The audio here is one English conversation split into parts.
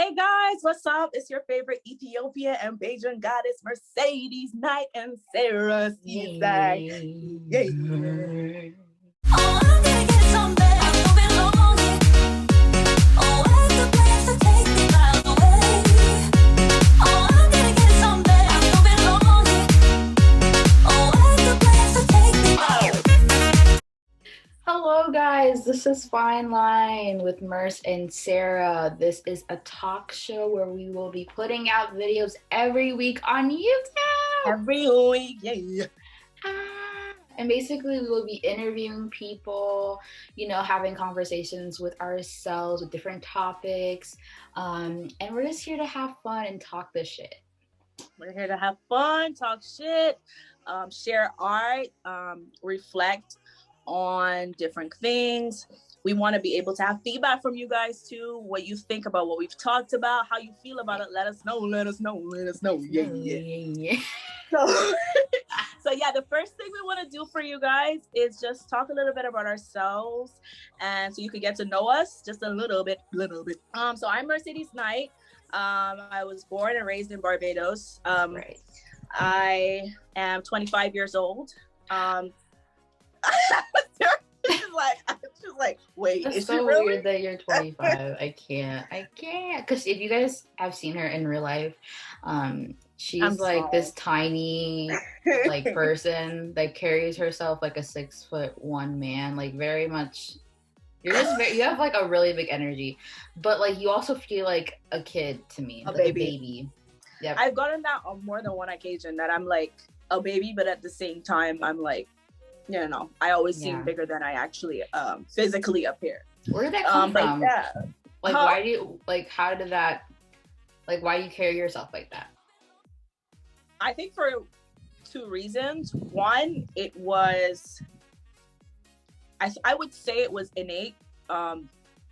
Hey guys, what's up? It's your favorite Ethiopia and Bajan goddess, Mercedes Knight and Sarah Seaside. Yeah. Hello guys, this is Fine Line with Merc and Sarah. This is a talk show where we will be putting out videos every week on YouTube. Every week, yeah. And basically we will be interviewing people, having conversations with ourselves with different topics. And we're just here to have fun and talk this shit. We're here to have fun, talk shit, share art, reflect on different things. We want to be able to have feedback from you guys too, what you think about what we've talked about, how you feel about it. Let us know. Yeah. So yeah, the first thing we want to do for you guys is just talk a little bit about ourselves, and so you can get to know us just a little bit. So I'm Mercedes Knight. I was born and raised in Barbados. Right. I am 25 years old. She's like, wait, it's is so she really? Weird that you're 25. I can't because if you guys have seen her in real life, she's like this tiny like person that carries herself like a 6'1" man, like very much. You have like a really big energy, but like you also feel like a kid to me, a like baby. Yeah, I've gotten that on more than one occasion that I'm like a baby, but at the same time I'm like, I always seem bigger than I actually physically appear. Where did that come from? Yeah. Like, why do you, like, how did that, like, why do you carry yourself like that? I think for two reasons. One, it was, I would say it was innate.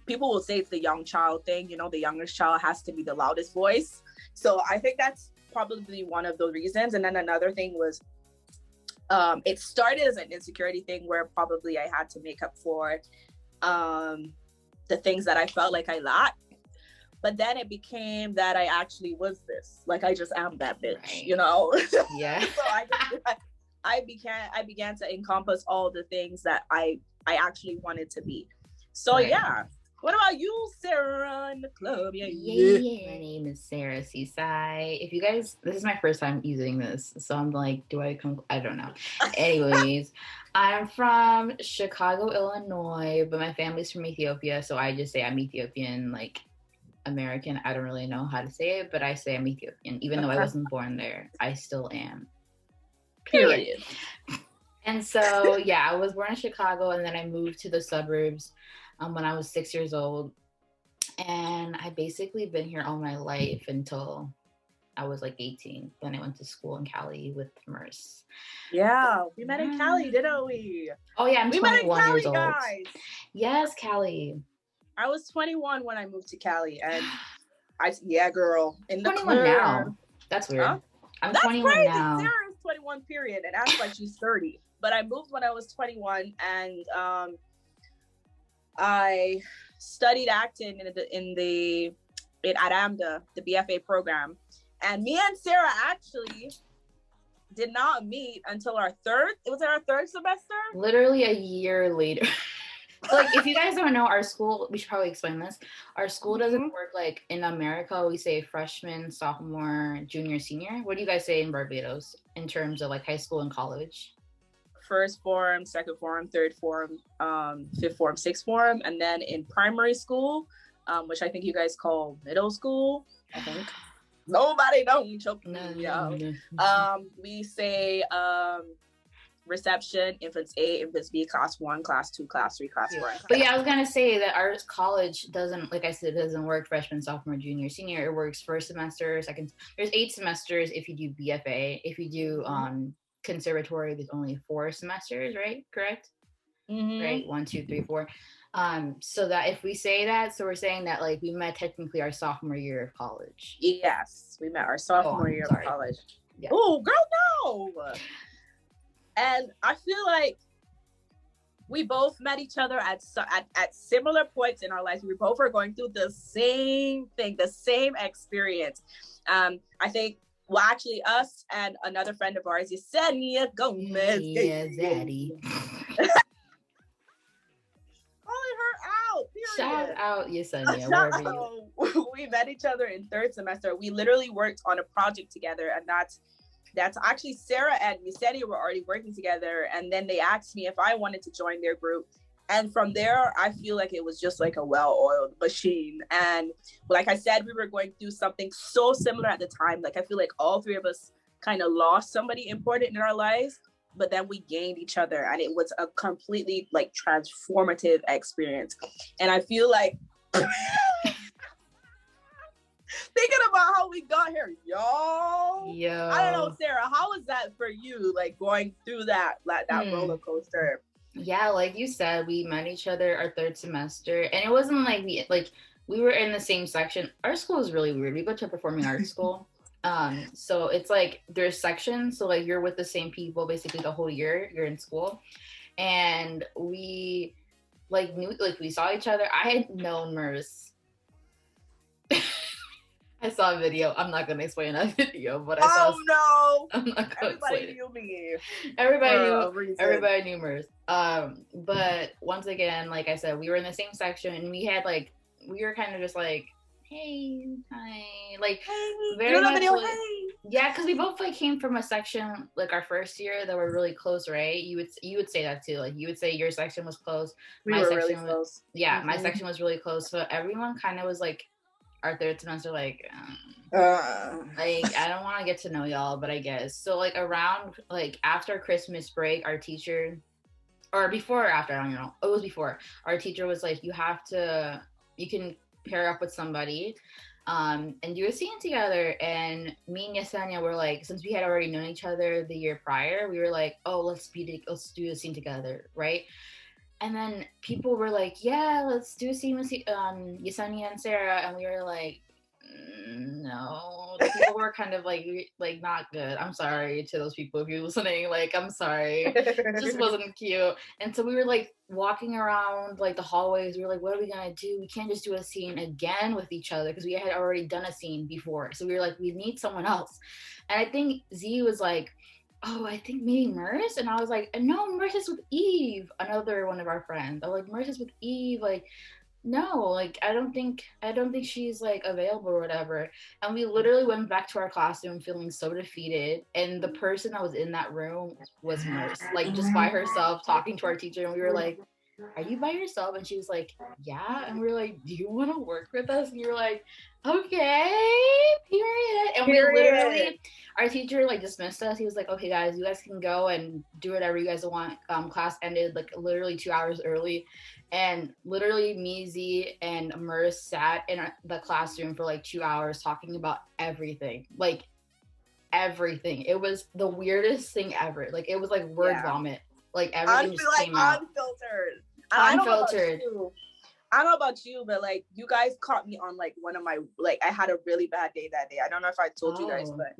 People will say it's the young child thing. The youngest child has to be the loudest voice. So I think that's probably one of the reasons. And then another thing was, it started as an insecurity thing where probably I had to make up for the things that I felt like I lacked. But then it became that I actually was this. Like, I just am that bitch, right. Yeah. So I began to encompass all the things that I actually wanted to be. So right. Yeah. What about you, Sarah, in the club? Yeah. My name is Sarah Seaside. If you guys, this is my first time using this, so I'm like, I don't know. Anyways, I'm from Chicago, Illinois, but my family's from Ethiopia, so I just say I'm Ethiopian, like American. I don't really know how to say it, but I say I'm Ethiopian. Even though I wasn't born there, I still am. Period. And so, yeah, I was born in Chicago, and then I moved to the suburbs when I was 6 years old, and I basically been here all my life until I was like 18. Then I went to school in Cali with Merc. Yeah, we met in Cali, didn't we? Oh yeah, I'm 21 years old. Guys. Yes, Cali. I was 21 when I moved to Cali, and girl, in the 21 club. now. That's weird. Huh? I'm That's 21 crazy. now. Sarah's 21, period, and acts like she's 30. But I moved when I was 21, and I studied acting at AMDA, the BFA program. And me and Sarah actually did not meet until our third semester? Literally a year later. Like, if you guys don't know, our school, we should probably explain this. Our school doesn't work like in America. We say freshman, sophomore, junior, senior. What do you guys say in Barbados in terms of like high school and college? First form, second form, third form, fifth form, sixth form, and then in primary school, which I think you guys call middle school, I think. Nobody don't choke me, we say reception, infants A, infants B, class 1, class 2, class 3, class 4. But yeah, I was gonna say that our college doesn't, like I said, it doesn't work freshman, sophomore, junior, senior. It works first semester, second. There's 8 semesters if you do BFA. If you do conservatory, there's only 4 semesters, right? Correct? Mm-hmm. Right? 1, 2, 3, 4. So that if we say that, so we're saying that like we met technically our sophomore year of college. Yes, we met our sophomore year of college. Yeah. Oh, girl, no. And I feel like we both met each other at similar points in our lives. We both were going through the same thing, the same experience. I think, well, actually, us and another friend of ours, Yesenia Gomez. Yeah, Zaddy. Calling her out. Shout Period. out Yesenia, wherever you. We met each other in third semester. We literally worked on a project together, and that's actually Sarah and Yesenia were already working together, and then they asked me if I wanted to join their group. And from there, I feel like it was just like a well-oiled machine. And like I said, we were going through something so similar at the time. Like, I feel like all three of us kind of lost somebody important in our lives, but then we gained each other, and it was a completely like transformative experience. And I feel like thinking about how we got here, y'all. Yo. I don't know, Sarah, how was that for you? Like going through that roller coaster? Yeah, like you said, we met each other our third semester, and it wasn't like we were in the same section. Our school is really weird. We go to a performing arts school. So it's like there's sections, so like you're with the same people basically the whole year you're in school. And we like knew, like we saw each other. I had known Merce. I saw a video. I'm not gonna explain that video, but I'm not gonna Everybody knew me. Everybody knew Merce. But once again, like I said, we were in the same section, and we were kind of just like, hey, hi, like, hey, very much video, like, hey. Yeah, because we both like came from a section like our first year that were really close, right? You would say that too. Like you would say your section was close. My section really close. Yeah, my section was really close. So everyone kind of was like, our third semester, like I don't want to get to know y'all, but I guess so. Like around like after Christmas break, our teacher, or before or after, I don't know. It was before. Our teacher was like, you can pair up with somebody and do a scene together. And me and Yesenia were like, since we had already known each other the year prior, we were like, oh, let's do a scene together, right? And then people were like, yeah, let's do a scene with Yesenia and Sarah. And we were like, no. The people were kind of like not good. I'm sorry to those people if you're listening. Like, I'm sorry. It just wasn't cute. And so we were like walking around like the hallways. We were like, what are we going to do? We can't just do a scene again with each other because we had already done a scene before. So we were like, we need someone else. And I think Z was like, oh, I think maybe Merce. And I was like, no, Merce is with Eve, another one of our friends. I was like, Merce is with Eve. Like, no, like I don't think she's like available or whatever. And we literally went back to our classroom feeling so defeated. And the person that was in that room was Merce, like just by herself talking to our teacher. And we were like, are you by yourself? And she was like, yeah. And we were like, do you want to work with us? And you were like, okay, period. And we literally, our teacher like dismissed us. He was like, okay guys, you guys can go and do whatever you guys want. Class ended like literally 2 hours early. And literally me, Z, and Merce sat in the classroom for like 2 hours talking about everything. Like everything. It was the weirdest thing ever. Like it was like word vomit. Like everything just came out. Unfiltered. Unfiltered. I don't know about you, but like you guys caught me on like one of my, like I had a really bad day that day. I don't know if I told you guys, but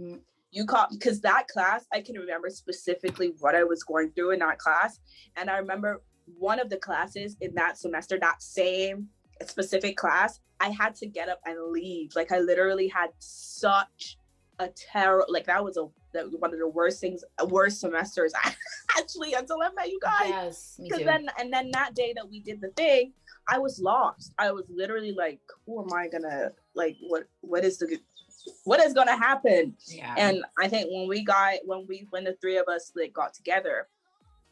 you caught, because that class, I can remember specifically what I was going through in that class. And I remember one of the classes in that semester, that same specific class, I had to get up and leave. Like I literally had such a terror, like that was one of the worst semesters actually until I met you guys. Yes, me too. And then that day that we did the thing, I was lost. I was literally like, who am I gonna, like, what is gonna happen? Yeah. And I think when the three of us like got together,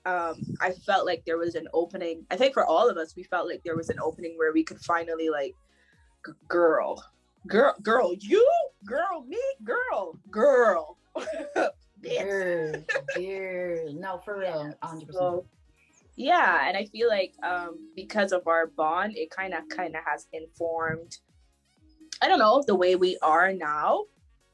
I felt like there was an opening. I think for all of us, we felt like there was an opening where we could finally like, girl, you, girl, me, girl. No, for real, 100%. So, yeah, and I feel like because of our bond, it kind of has informed, I don't know, the way we are now.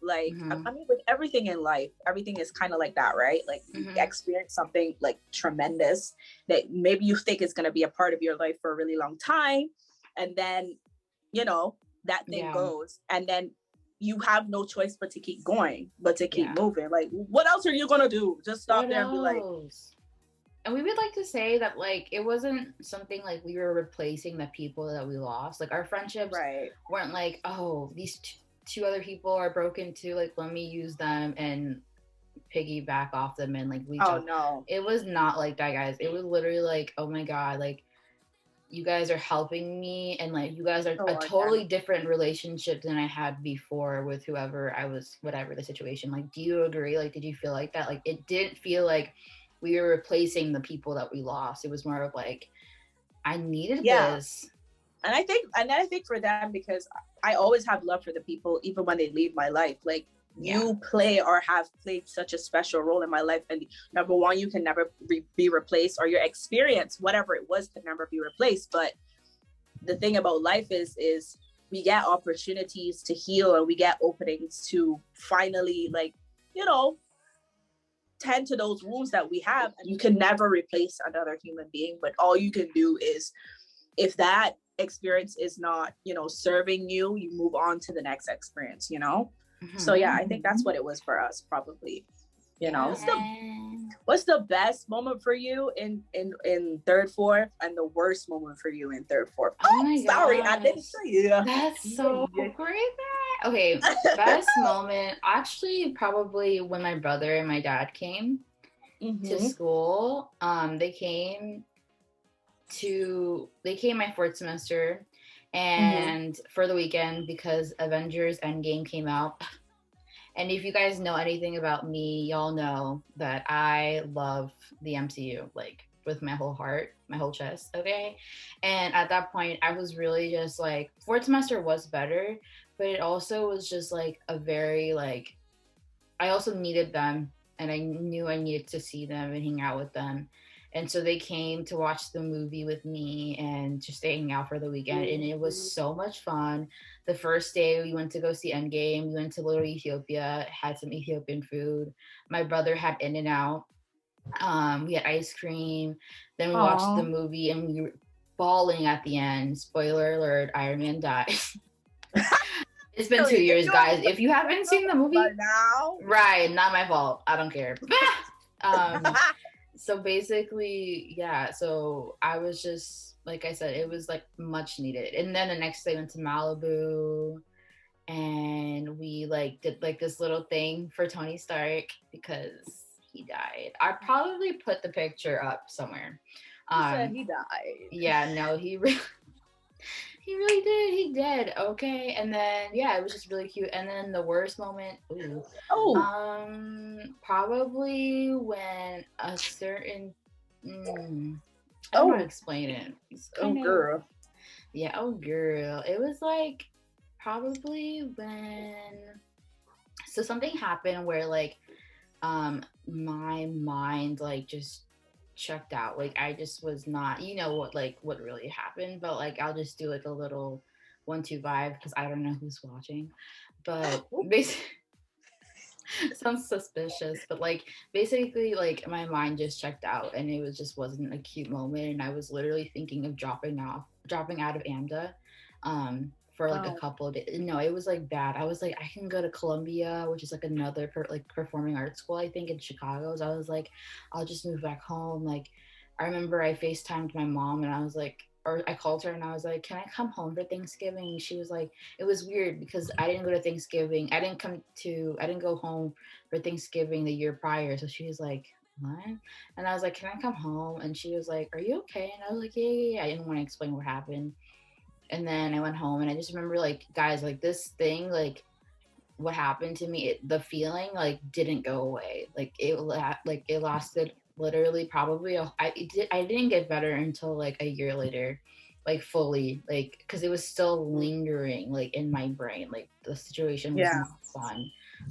Like, I mean, with everything in life, everything is kind of like that, right? Like, you experience something like tremendous that maybe you think is going to be a part of your life for a really long time, and then, you know, that thing goes, and then you have no choice but to keep going, but to keep moving. Like, what else are you gonna do? Just stop there and be like, And we would like to say that like it wasn't something like we were replacing the people that we lost. Like our friendships Right. weren't like, oh, these two other people are broken too. Like let me use them and piggyback off them and like leech Oh off. no. It was not like that, guys. It was literally like, oh my god, like you guys are helping me and like you guys are a Oh totally again. different relationship than I had before with whoever I was, whatever the situation. Like, do you agree? Like, did you feel like that? Like, it didn't feel like we were replacing the people that we lost. It was more of like, I needed Yeah. this. And I think for them, because I always have love for the people, even when they leave my life. Like Yeah. you play or have played such a special role in my life, and number one, you can never be replaced, or your experience, whatever it was, can never be replaced. But the thing about life is we get opportunities to heal, and we get openings to finally, like, you know, tend to those wounds that we have. And you can never replace another human being, but all you can do is, if that experience is not, you know, serving you, you move on to the next experience, you know. So yeah, I think that's what it was for us, probably. You know, what's the best moment for you in third, fourth, and the worst moment for you in third, fourth? Oh my Sorry, I didn't say it. That's so great. Okay, best moment actually probably when my brother and my dad came to school. They came my fourth semester and for the weekend because Avengers Endgame came out. And if you guys know anything about me, y'all know that I love the MCU, like with my whole heart, my whole chest, okay? And at that point, I was really just like, fourth semester was better, but it also was just like a very like, I also needed them and I knew I needed to see them and hang out with them. And so they came to watch the movie with me and just hang out for the weekend. And it was so much fun. The first day we went to go see Endgame. We went to Little Ethiopia, had some Ethiopian food. My brother had In-N-Out. We had ice cream. Then we watched the movie and we were bawling at the end. Spoiler alert, Iron Man dies. It's been 2 years, guys. If you haven't seen the movie, now, right, not my fault. I don't care. So basically, yeah, so I was just, like I said, it was like much needed. And then the next day I went to Malibu and we like did like this little thing for Tony Stark because he died. I probably put the picture up somewhere. He said he died. Yeah, no, he really did. He did. Okay. And then yeah, it was just really cute. And then the worst moment, probably when a certain I don't know how to explain it. Girl. Yeah, girl. It was like probably when something happened where like my mind like just checked out. Like I just was not, you know what really happened, but like I'll just do like a little 1-2-5 because I don't know who's watching. But basically sounds suspicious, but like basically like my mind just checked out and it was just wasn't a cute moment and I was literally thinking of dropping out of AMDA for like a couple of days. No, it was like bad. I was like, I can go to Columbia, which is like another performing arts school, I think, in Chicago. So I was like, I'll just move back home. Like, I remember I FaceTimed my mom and I was like, or I called her and I was like, can I come home for Thanksgiving? And she was like, it was weird because I didn't go to Thanksgiving. I didn't go home for Thanksgiving the year prior. So she was like, what? And I was like, can I come home? And she was like, are you okay? And I was like, yeah. I didn't want to explain what happened. And then I went home and I just remember like, guys, like this thing, like what happened to me, the feeling like didn't go away. Like it lasted literally probably I didn't get better until like a year later, like fully, like because it was still lingering like in my brain. Like the situation was not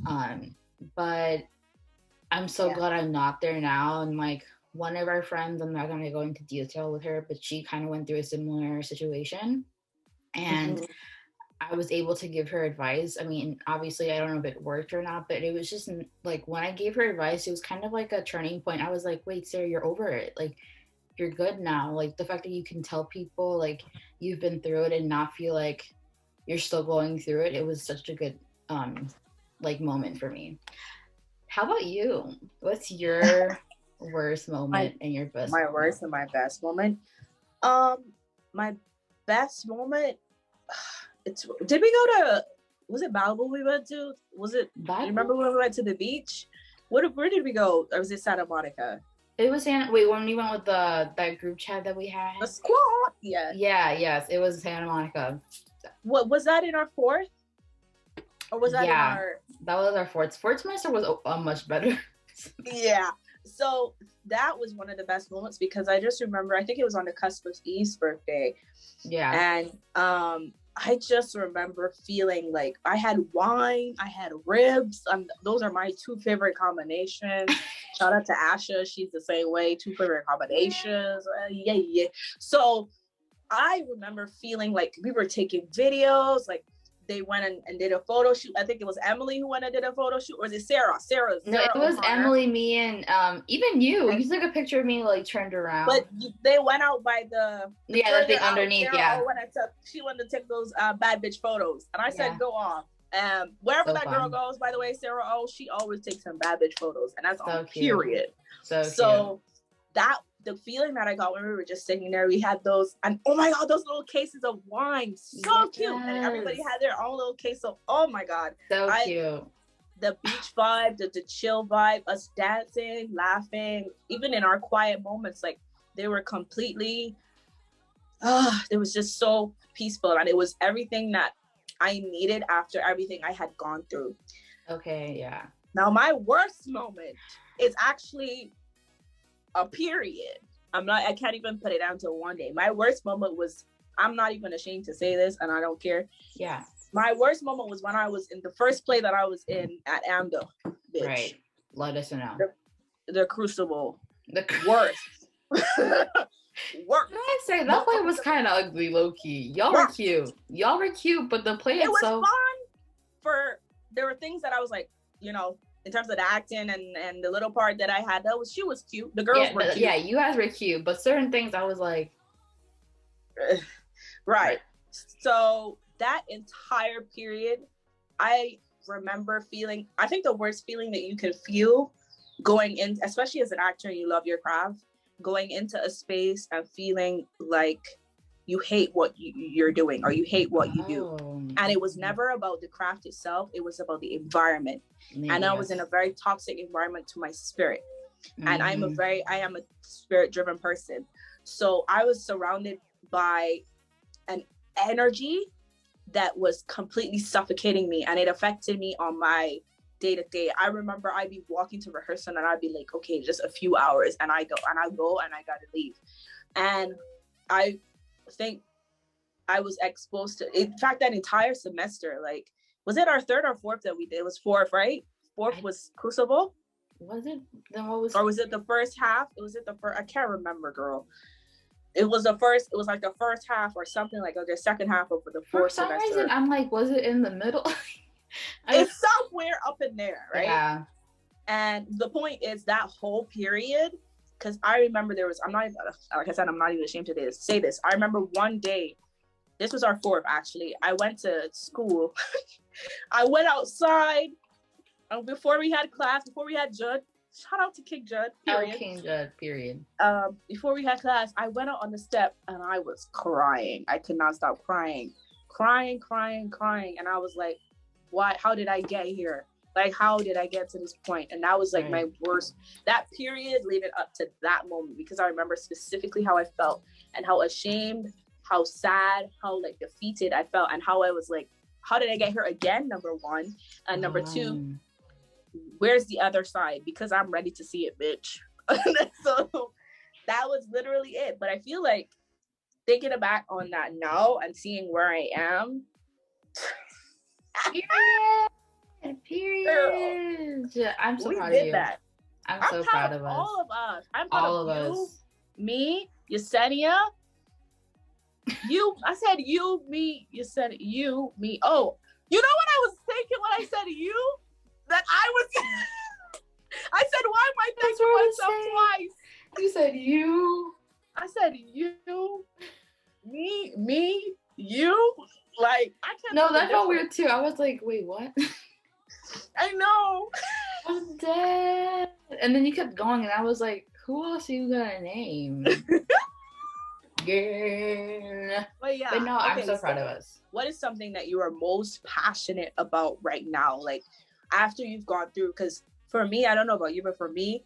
fun. But I'm so glad I'm not there now. And like one of our friends, I'm not going to go into detail with her, but she kind of went through a similar situation. And I was able to give her advice. I mean, obviously, I don't know if it worked or not, but it was just like when I gave her advice, it was kind of like a turning point. I was like, wait, Sarah, you're over it. Like, you're good now. Like, the fact that you can tell people, like, you've been through it and not feel like you're still going through it. It was such a good, like, moment for me. How about you? What's your worst moment and your best my moment? worst and my best moment. My best moment. Did we go to? Was it Malibu we went to? Was it? Do you remember when we went to the beach? Where did we go? Or was it Santa Monica? It was when we went with that group chat that we had. The squad. Yeah. Yeah. Yes. It was Santa Monica. What was that in our fourth? Or was that in our? That was our fourth. Fourth semester was much better. Yeah. So that was one of the best moments because I just remember, I think it was on the cusp of Eve's birthday. Yeah. And I just remember feeling like I had wine, I had ribs. Those are my two favorite combinations. Shout out to Asha. She's the same way. Two favorite combinations. Yeah. So I remember feeling like we were taking videos, like they went and did a photo shoot. I think it was Emily who went and did a photo shoot, or is it Sarah? No, it was Emily, me, and even you. You took a picture of me like turned around. But they went out by the thing underneath. Sarah, she went to take those bad bitch photos, and I said, "Go off." Wherever that girl goes, by the way, Sarah, she always takes some bad bitch photos, and that's on period. So that. The feeling that I got when we were just sitting there, we had those, and oh my God, those little cases of wine, so cute. And everybody had their own little case of, oh my God. So cute. The beach vibe, the chill vibe, us dancing, laughing, even in our quiet moments, like they were completely, it was just so peaceful. And it was everything that I needed after everything I had gone through. Okay, yeah. Now, my worst moment is actually a period. I can't even put it down to one day. My worst moment was, I'm not even ashamed to say this, and I don't care. Yeah. My worst moment was when I was in the first play that I was in at AMDA. Bitch. Right. Let us know. The Crucible. The worst. Worst. I say that play was kind of ugly, low key. Y'all were cute. But the play itself. Was fun. There were things that I was like, in terms of the acting and the little part that I had, she was cute. The girls were cute. Yeah, you guys were cute, but certain things I was like, right. So that entire period, I remember feeling, I think the worst feeling that you can feel going in, especially as an actor and you love your craft, going into a space and feeling like you hate what you're doing or you hate what you do. And it was never about the craft itself. It was about the environment. Yes. And I was in a very toxic environment to my spirit. Mm-hmm. And I am a spirit driven person. So I was surrounded by an energy that was completely suffocating me, and it affected me on my day to day. I remember I'd be walking to rehearsal and I'd be like, okay, just a few hours. And I go and I gotta leave. And I think I was exposed to, in fact, that entire semester, like, was it our third or fourth that we did? It was fourth, right? Fourth was Crucible. Was it? Then what was? Or was it the first half? I can't remember, girl. It was the first. It was like the first half or something like the second half of the fourth semester. For some reason, I'm like, was it in the middle? It's somewhere up in there, right? Yeah. And the point is that whole period. Because I remember I'm not even ashamed to say this. I remember one day, this was our fourth actually. I went to school. I went outside before we had class, before we had Judd. Shout out to King Judd. Period. King Judd. Period. Before we had class, I went out on the step and I was crying. I could not stop crying. And I was like, "Why? How did I get here? Like, how did I get to this point?" And that was like my worst, that period leading up to that moment, because I remember specifically how I felt and how ashamed, how sad, how like defeated I felt, and how I was like, how did I get here again? Number one. And number two, where's the other side? Because I'm ready to see it, bitch. So that was literally it. But I feel like thinking back on that now and seeing where I am. Period. I'm so proud of you. That. I'm so proud of us. All of us. I'm proud of you, me, Yesenia. You. I said you, me. You said you, me. Oh, you know what I was thinking when I said you? That I was. I said, why am I thinking myself twice? You said you. I said you, me, you. Like I can't. No, that felt weird too. I was like, wait, what? I know. I'm dead. And then you kept going, and I was like, who else are you gonna name? Girl. But yeah. But no, I'm so proud of us. What is something that you are most passionate about right now? Like after you've gone through, because for me, I don't know about you, but for me,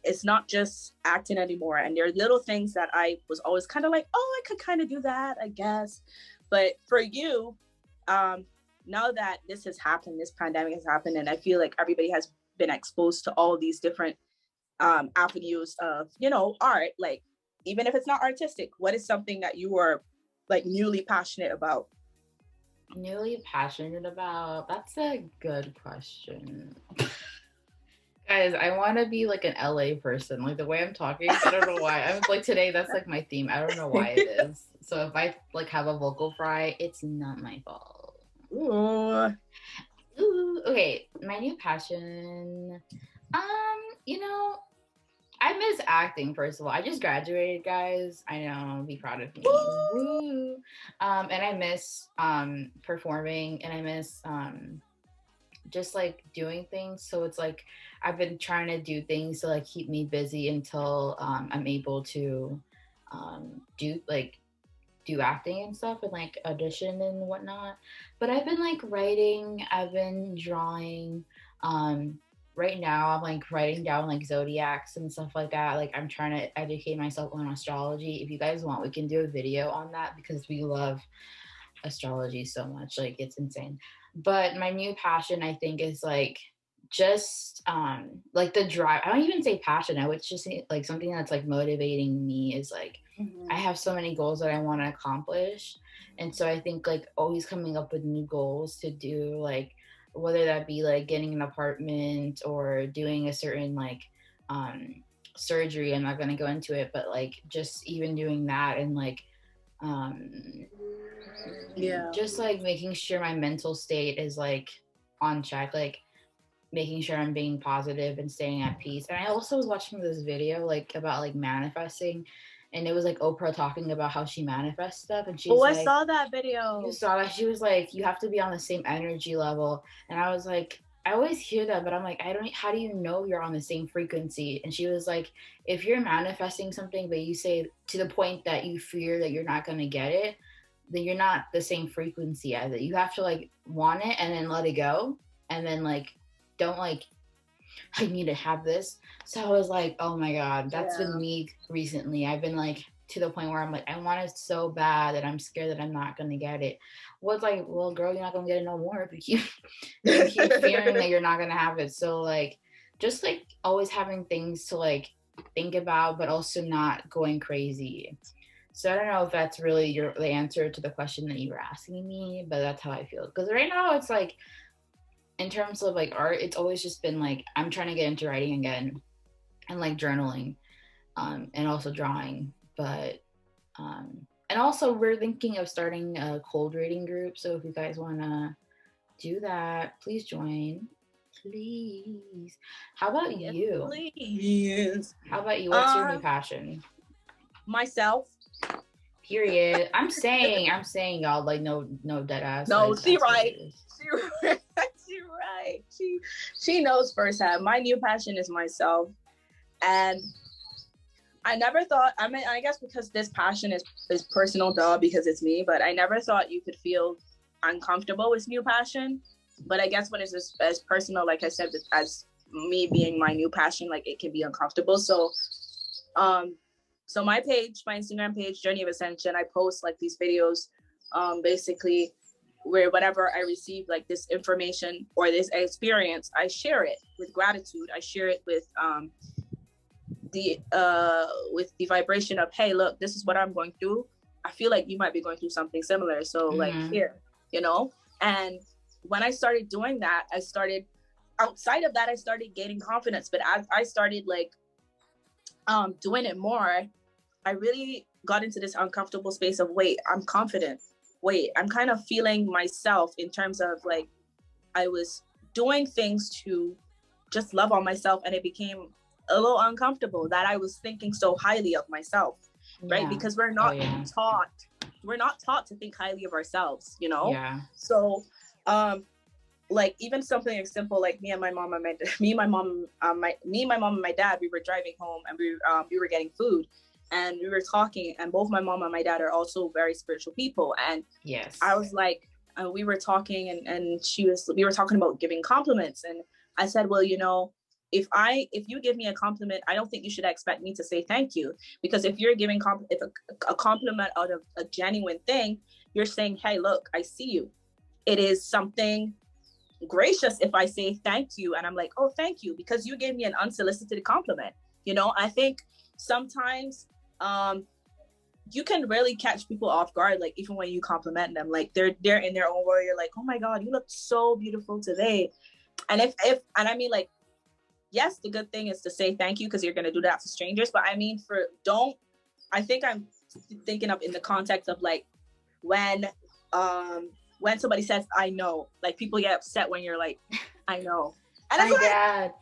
it's not just acting anymore. And there are little things that I was always kind of like, oh, I could kind of do that, I guess. But for you, now that this has happened, this pandemic has happened, and I feel like everybody has been exposed to all these different avenues of, you know, art, like even if it's not artistic, what is something that you are like newly passionate about? Newly passionate about? That's a good question. Guys, I want to be like an LA person. Like the way I'm talking, I don't know why. I'm like today, that's like my theme. I don't know why it is. So if I like have a vocal fry, it's not my fault. Ooh. Ooh. Okay, my new passion. You know, I miss acting, first of all. I just graduated, guys. I know, be proud of me. Woo. And I miss performing, and I miss just like doing things. So it's like I've been trying to do things to like keep me busy until I'm able to do acting and stuff and like audition and whatnot. But I've been like writing, I've been drawing. Right now I'm like writing down like zodiacs and stuff like that. Like I'm trying to educate myself on astrology. If you guys want, we can do a video on that because we love astrology so much. Like it's insane. But my new passion, I think, is like just like the drive. I don't even say passion. I would just say like something that's like motivating me is like I have so many goals that I want to accomplish. And so I think like always coming up with new goals to do, like whether that be like getting an apartment or doing a certain like surgery. I'm not going to go into it, but like just even doing that and like just like making sure my mental state is like on check, like making sure I'm being positive and staying at peace. And I also was watching this video like about like manifesting, and it was like Oprah talking about how she manifests stuff, and she's I saw that video. You saw that? She was like, you have to be on the same energy level. And I was like, I always hear that, but I'm like, how do you know you're on the same frequency? And she was like, if you're manifesting something, but you say to the point that you fear that you're not going to get it, then you're not the same frequency as it. You have to like want it and then let it go. And then like, don't like, I need to have this. So I was like, oh my God, that's been me recently. I've been like to the point where I'm like, I want it so bad that I'm scared that I'm not going to get it. What's like, well, girl, you're not going to get it no more if you keep fearing that you're not going to have it. So like, just like always having things to like think about, but also not going crazy. So I don't know if that's really the answer to the question that you were asking me, but that's how I feel. Because right now it's like, in terms of like art, it's always just been like, I'm trying to get into writing again and like journaling and also drawing. But, and also we're thinking of starting a cold reading group. So if you guys want to do that, please join. Please. How about you? Please. How about you? What's your new passion? Myself. Period. I'm saying y'all, like no dead ass. No, like, she right. She right. She knows firsthand. My new passion is myself. And I never thought, I mean, I guess because this passion is personal, because it's me, but I never thought you could feel uncomfortable with new passion. But I guess when it's just as personal, like I said, as me being my new passion, like it can be uncomfortable. So my Instagram page, Journey of Ascension, I post like these videos, basically where whenever I receive like this information or this experience, I share it with gratitude. I share it with the vibration of, hey, look, this is what I'm going through. I feel like you might be going through something similar. So like here, you know? And when I started doing that, outside of that, I started gaining confidence. But as I started like doing it more, I really got into this uncomfortable space of, wait, I'm confident. Wait, I'm kind of feeling myself in terms of like, I was doing things to just love on myself. And it became a little uncomfortable that I was thinking so highly of myself, right? Because we're not taught to think highly of ourselves, you know? Yeah. So like even something as simple like me and my mom and my dad, we were driving home and we were getting food and we were talking, and both my mom and my dad are also very spiritual people. And Yes, I was like, we were talking and we were talking about giving compliments, and I said, well, if you give me a compliment, I don't think you should expect me to say thank you, because if you're giving a compliment out of a genuine thing, you're saying, hey, look, I see you. It is something gracious if I say thank you, and I'm like, oh, thank you, because you gave me an unsolicited compliment. I think sometimes you can really catch people off guard, like even when you compliment them, like they're in their own world, you're like, oh my god, you look so beautiful today. And if and I mean, like, yes, the good thing is to say thank you, because you're going to do that to strangers, but I mean, I think I'm thinking of in the context of like when somebody says I know, like people get upset when you're like, I know, and it's like,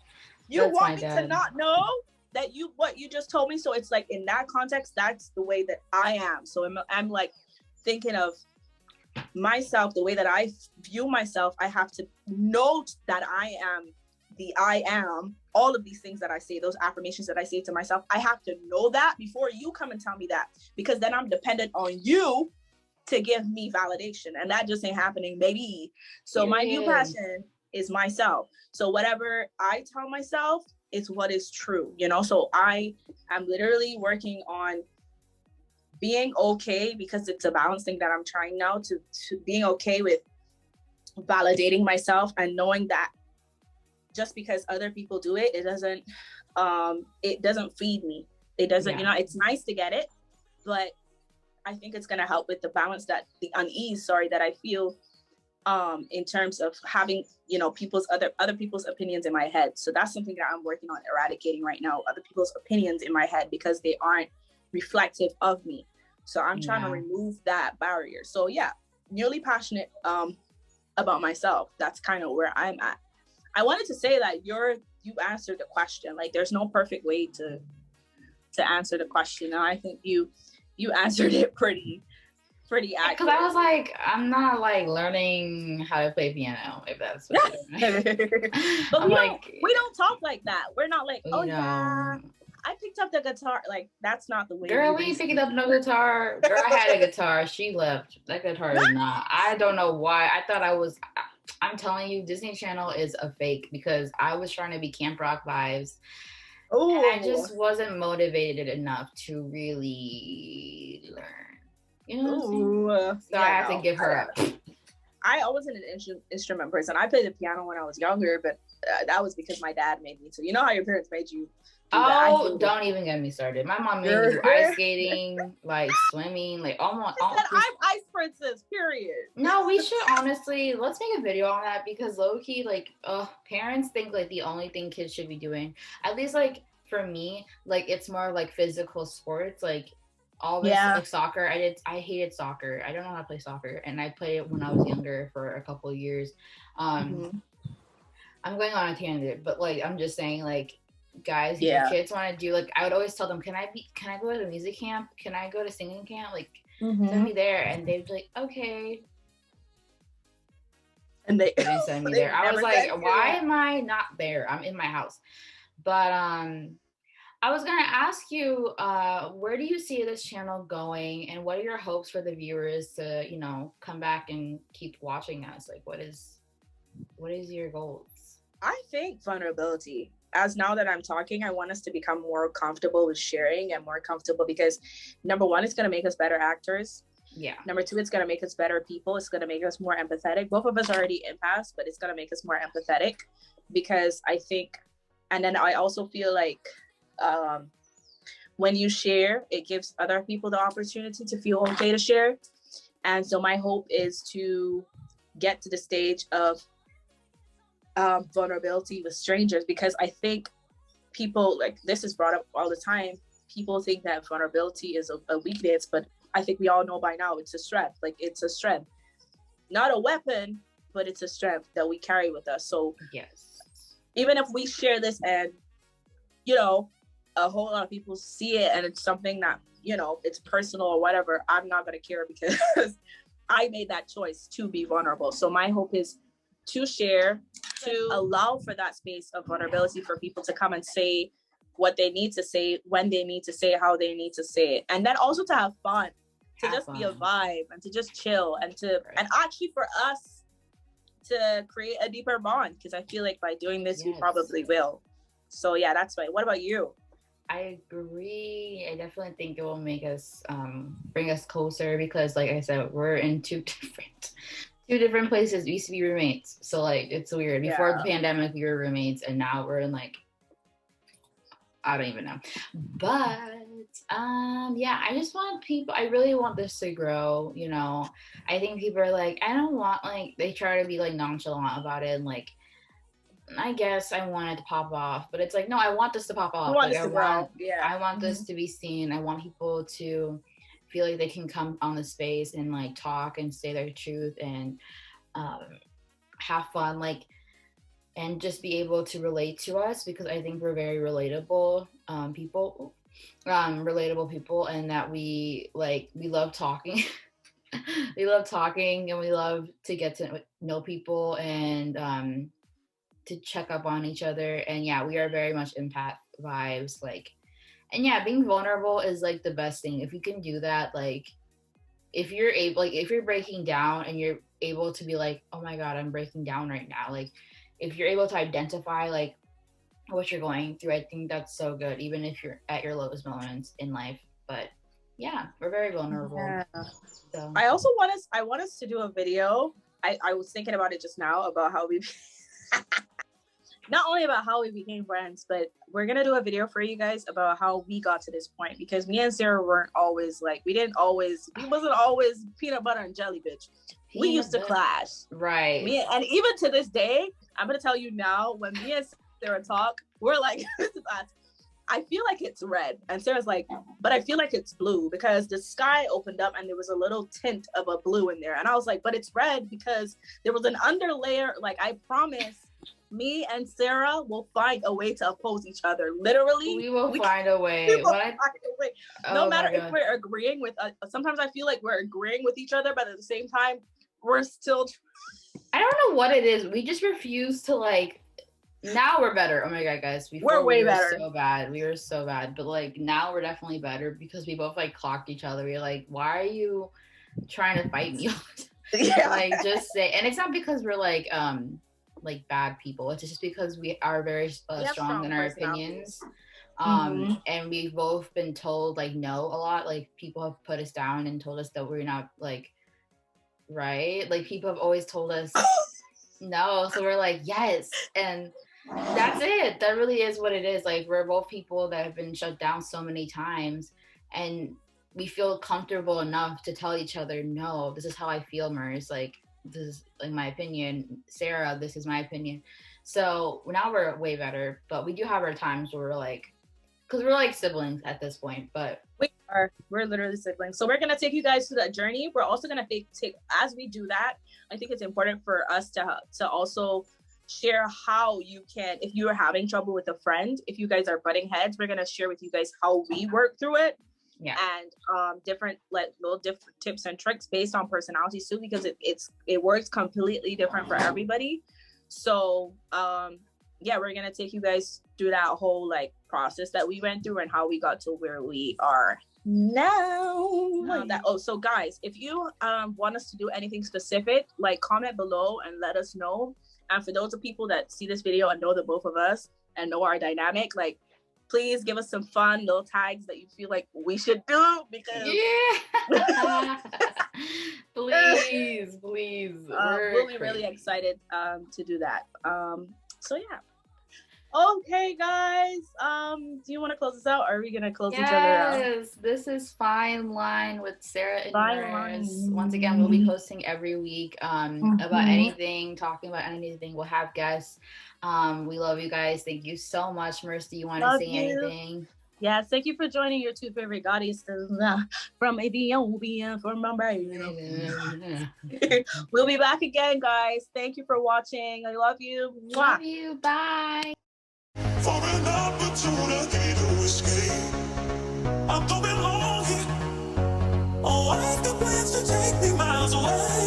you want me to not know that what you just told me. So it's like, in that context, that's the way that I am. So I'm like thinking of myself, the way that I view myself. I have to note that I am all of these things that I say, those affirmations that I say to myself. I have to know that before you come and tell me that, because then I'm dependent on you to give me validation, and that just ain't happening, baby. So my new passion is myself. So whatever I tell myself, it's what is true, so I am literally working on being okay, because it's a balance thing that I'm trying now, to being okay with validating myself and knowing that just because other people do it, it doesn't feed me. It doesn't, it's nice to get it, but I think it's going to help with the balance, the unease that I feel in terms of having, other people's opinions in my head. So that's something that I'm working on eradicating right now, other people's opinions in my head, because they aren't reflective of me. So I'm trying to remove that barrier. So yeah, nearly passionate about myself. That's kind of where I'm at. I wanted to say that you answered the question. Like, there's no perfect way to answer the question. And I think you answered it pretty accurate. Because I was like, I'm not like learning how to play piano, if that's what you're doing. But we don't talk like that. We're not like, yeah, I picked up the guitar. Like, that's not the way. Girl, we ain't picking up no guitar. Girl, I had a guitar. She left. That guitar is not. I don't know why. I thought I'm telling you, Disney Channel is a fake, because I was trying to be Camp Rock vibes. Oh. And I just wasn't motivated enough to really learn. You know what I'm saying? So I have to give her up. I wasn't an instrument person. I played the piano when I was younger, but that was because my dad made me to. You know how your parents made you? Don't even get me started. My mom made me do ice skating, like swimming, like almost. I'm ice princess, period. No, we should honestly, let's make a video on that, because low key, like, parents think like the only thing kids should be doing, at least like for me, like it's more like physical sports, like all this like soccer. I hated soccer. I don't know how to play soccer, and I played it when I was younger for a couple of years. I'm going on a tangent, but like I'm just saying, like, guys, if your kids want to do, like, I would always tell them, can I go to music camp? Can I go to singing camp? Like, send me there. And they'd be like, okay. And they didn't send me there. I was like, why am I not there? I'm in my house. But I was going to ask you, where do you see this channel going, and what are your hopes for the viewers to, come back and keep watching us? Like, what is your goals? I think vulnerability. As now that I'm talking, I want us to become more comfortable with sharing, and more comfortable, because number one, it's going to make us better actors. Yeah. Number two, it's going to make us better people. It's going to make us more empathetic. Both of us are already empaths, but it's going to make us more empathetic, because I think, and then I also feel like when you share, it gives other people the opportunity to feel okay to share. And so my hope is to get to the stage of vulnerability with strangers, because I think people, like, this is brought up all the time, people think that vulnerability is a weakness, but I think we all know by now it's a strength. Like, it's a strength, not a weapon, but it's a strength that we carry with us. So yes, even if we share this and a whole lot of people see it and it's something that it's personal or whatever, I'm not going to care, because I made that choice to be vulnerable. So my hope is to share, to allow for that space of vulnerability for people to come and say what they need to say, when they need to say it, how they need to say it. And then also to have fun, to just be a vibe and to just chill and to, and actually for us to create a deeper bond, because I feel like by doing this, we probably will. So yeah, that's right. What about you? I agree. I definitely think it will make us, bring us closer because like I said, we're in two different places. We used to be roommates. So like, it's weird. Before the pandemic, we were roommates and now we're in like, I don't even know. But yeah, I just want people, I really want this to grow, you know. I think people are like, I don't want, like, they try to be like nonchalant about it and like, I guess I want it to pop off, but it's like, no, I want this to pop off. I want this to be seen. I want people to feel like they can come on the space and like talk and say their truth and have fun, like, and just be able to relate to us because I think we're very relatable people, and that we love talking. We love talking and we love to get to know people and to check up on each other. And yeah, we are very much empath vibes, like, and yeah, being vulnerable is like the best thing. If you can do that, like, if you're able, like, if you're breaking down and you're able to be like, oh my God, I'm breaking down right now. Like, if you're able to identify like what you're going through, I think that's so good, even if you're at your lowest moments in life. But yeah, we're very vulnerable. Yeah. So I also want us to do a video. I was thinking about it just now about how we not only about how we became friends, but we're gonna do a video for you guys about how we got to this point, because me and Sarah weren't always like, we wasn't always peanut butter and jelly, bitch. We used to clash. Right. And even to this day, I'm gonna tell you now, when me and Sarah talk, we're like, this is us. I feel like it's red. And Sarah's like, but I feel like it's blue, because the sky opened up and there was a little tint of a blue in there. And I was like, but it's red because there was an underlayer. Like, I promise, me and Sarah will find a way to oppose each other. Literally, we will find a way. No matter if we're agreeing with, sometimes I feel like we're agreeing with each other, but at the same time, we're still. I don't know what it is. We just refuse to like. Now we're better. Oh my God, guys. We're way better. So bad. We were so bad. But like now we're definitely better because we both like clocked each other. We're like, why are you trying to fight me? Yeah. Like, just say. And it's not because we're like bad people. It's just because we are very strong in our opinions. And we've both been told like no a lot. Like, people have put us down and told us that we're not like right. Like, people have always told us no. So we're like, yes. And that's it. That really is what it is. Like, we're both people that have been shut down so many times, and we feel comfortable enough to tell each other, no, this is how I feel, Mers. Like, this is like my opinion. Sarah, this is my opinion. So now we're way better, but we do have our times where we're like, because we're like siblings at this point, but we're literally siblings. So we're gonna take you guys through that journey. We're also gonna take as we do that, I think it's important for us to also share how you can, if you are having trouble with a friend, if you guys are butting heads, we're gonna share with you guys how we work through it. Yeah. And different, like, little different tips and tricks based on personalities too, because it works completely different for everybody. So yeah, we're gonna take you guys through that whole like process that we went through and how we got to where we are now. So guys, if you want us to do anything specific, like, comment below and let us know. And for those of people that see this video and know the both of us and know our dynamic, like, please give us some fun little tags that you feel like we should do, because please we'll be really excited to do that. So yeah. Okay, guys. Do you want to close this out, or are we gonna close each other out? Yes, this is Fine Line with Sarah and Merc. Once again, we'll be posting every week about anything, talking about anything. We'll have guests. We love you guys. Thank you so much. Merc, do you want to say anything? Yes, thank you for joining your two favorite goddesses from Ethiopia, from Mumbai. We'll be back again, guys. Thank you for watching. I love you. Love you. Bye. For an opportunity to escape, I'm going long here. Oh, I have the plans to take me miles away.